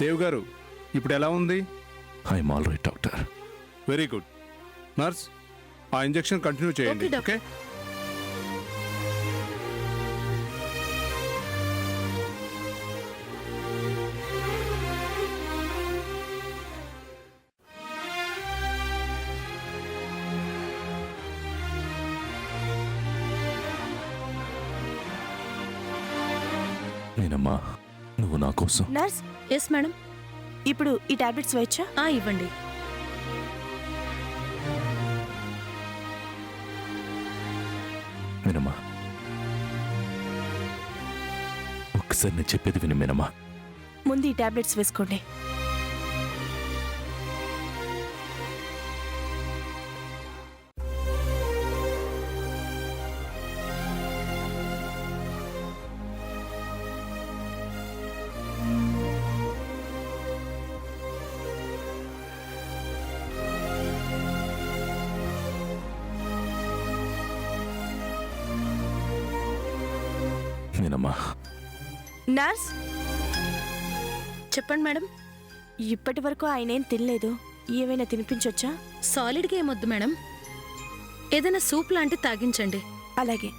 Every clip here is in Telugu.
దేవ్ గారు ఇప్పుడు ఎలా ఉంది? I'm all right doctor. Very good. Nurse, ఆ ఇంజెక్షన్ కంటిన్యూ చేయండి. Okay, doctor. ఓకే? నేనమ్మా, నువ్వు నా కోసం. Nurse, yes madam. ఇప్పుడు ఈ టాబ్లెట్స్ వేయచ్చా? ఇవ్వండి. వినమ్మా, ఒక్కసారి నేను చెప్పేది విను మీనమ్మా. ముందు ఈ టాబ్లెట్స్ వేసుకోండి. మీనమ్మా, నర్స్, చెప్పండి మేడం. ఇప్పటి వరకు ఆయన ఏం తినలేదు. ఏమైనా తినిపించొచ్చా? సాలిడ్గా ఏమొద్దు మేడం. ఏదైనా సూప్ లాంటి తాగించండి. అలాగే.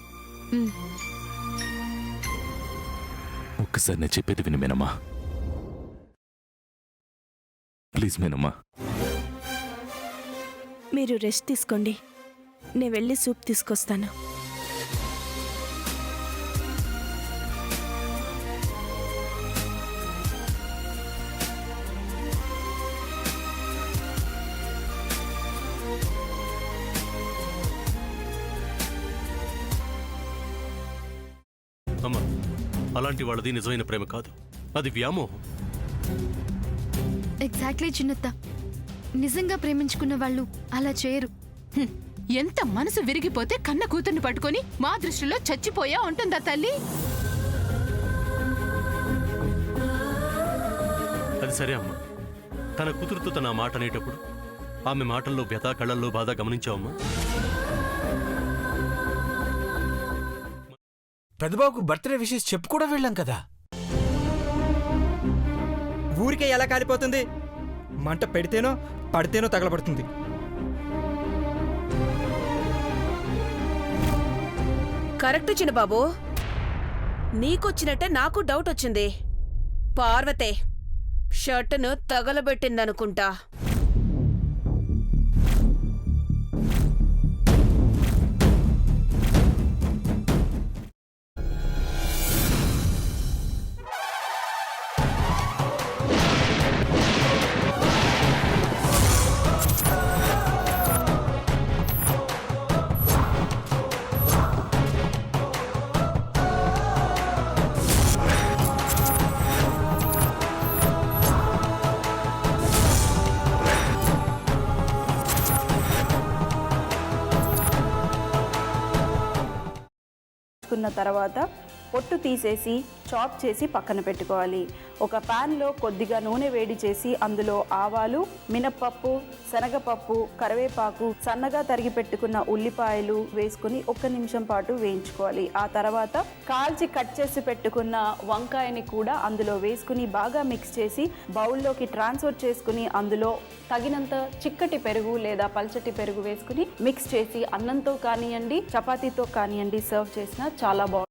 ఒక్కసారి నేను చెప్పేది విను మీనమ్మా. ప్లీజ్ మీనమ్మా. మీరు రెస్ట్ తీసుకోండి. నేను వెళ్ళి సూప్ తీసుకొస్తాను. అమ్మా, అలాంటి వాళ్ళది నిజమైన ప్రేమ కాదు, అది వ్యామోహం. ఎగ్జాక్ట్లీ చిన్నత్త. నిజంగా ప్రేమించుకున్న వాళ్ళు అలా చేయరు. ఎంత మనసు విరిగిపోతే కన్న కూతుర్ని పట్టుకొని మా దృష్టిలో చచ్చిపోయా ఉంటుందా తల్లి? అది సరే అమ్మా, తన కూతురుతో తన మాట అనేటప్పుడు ఆమె మాటల్లో వ్యథ, కళ్ళల్లో బాధ గమనించావమ్మా? పెద్దబాబుకు బర్త్డే విషెస్ చెప్పు కూడా వెళ్ళాం కదా. ఊరికే ఎలా కాలిపోతుంది? మంట పెడితేనో పడితేనో తగలబడుతుంది. కరెక్ట్ చిన్నబాబు, నీకొచ్చినట్టే నాకు డౌట్ వచ్చింది. పార్వతే షర్టును తగలబెట్టిందనుకుంటా. తర్వాత పొట్టు తీసేసి చాప్ చేసి పక్కన పెట్టుకోవాలి. ఒక ప్యాన్లో కొద్దిగా నూనె వేడి చేసి అందులో ఆవాలు, మినప్పప్పు, శనగపప్పు, కరివేపాకు, సన్నగా తరిగి పెట్టుకున్న ఉల్లిపాయలు వేసుకుని 1 నిమిషం పాటు వేయించుకోవాలి. ఆ తర్వాత కాల్చి కట్ చేసి పెట్టుకున్న వంకాయని కూడా అందులో వేసుకుని బాగా మిక్స్ చేసి బౌల్లోకి ట్రాన్స్ఫర్ చేసుకుని అందులో తగినంత చిక్కటి పెరుగు లేదా పల్చటి పెరుగు వేసుకుని మిక్స్ చేసి అన్నంతో కానివ్వండి, చపాతీతో కానివ్వండి సర్వ్ చేసినా చాలా బాగుంటుంది.